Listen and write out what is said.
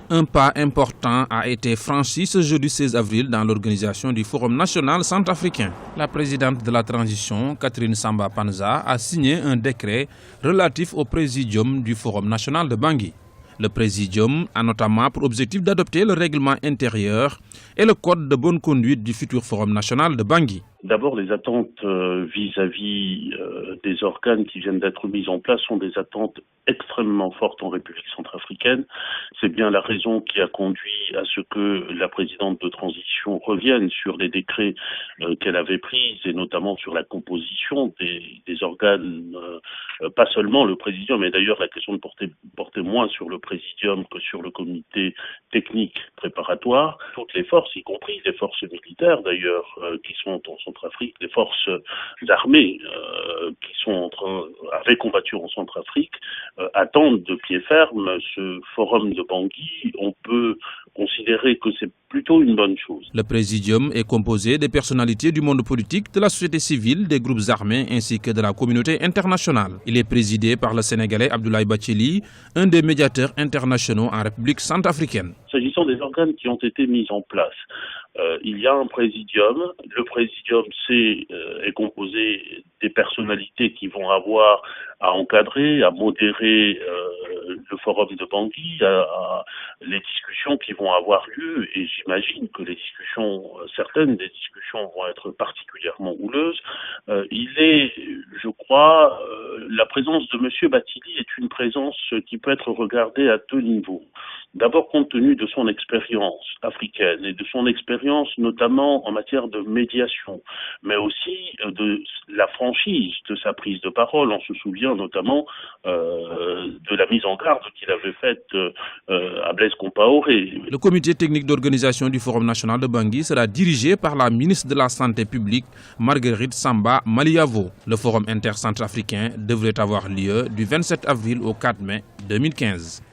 Un pas important a été franchi ce jeudi 16 avril dans l'organisation du Forum national centrafricain. La présidente de la transition, Catherine Samba Panza, a signé un décret relatif au présidium du Forum national de Bangui. Le présidium a notamment pour objectif d'adopter le règlement intérieur et le code de bonne conduite du futur Forum national de Bangui. D'abord, les attentes vis-à-vis des organes qui viennent d'être mis en place sont des attentes extrêmement fortes en République centrafricaine. C'est bien la raison qui a conduit à ce que la présidente de transition revienne sur les décrets qu'elle avait pris, et notamment sur la composition des organes, pas seulement le présidium, mais d'ailleurs la question de porter moins sur le présidium que sur le comité technique préparatoire. Toutes les forces, y compris les forces militaires d'ailleurs, qui sont en Centrafrique, les forces armées qui sont avaient combattu en Centrafrique, attendent de pied ferme ce forum de Bangui. On peut considérer que c'est plutôt une bonne chose. Le présidium est composé des personnalités du monde politique, de la société civile, des groupes armés ainsi que de la communauté internationale. Il est présidé par le Sénégalais Abdoulaye Bathily, un des médiateurs internationaux en République centrafricaine. S'agissant des organes qui ont été mis en place, il y a un présidium. Le présidium est composé des personnalités qui vont avoir à encadrer, à modérer le forum de Bangui, les discussions qui vont avoir lieu, et j'imagine que certaines des discussions vont être particulièrement houleuses. Je crois, la présence de M. Bathily est une présence qui peut être regardée à deux niveaux. D'abord, compte tenu de son expérience africaine et de son expérience notamment en matière de médiation, mais aussi de la franchise de sa prise de parole. On se souvient notamment de la mise en garde qu'il avait faite à Blaise Compaoré. Le comité technique d'organisation du Forum national de Bangui sera dirigé par la ministre de la Santé publique, Marguerite Samba Maliavo. Le Forum intercentrafricain devrait avoir lieu du 27 avril au 4 mai 2015.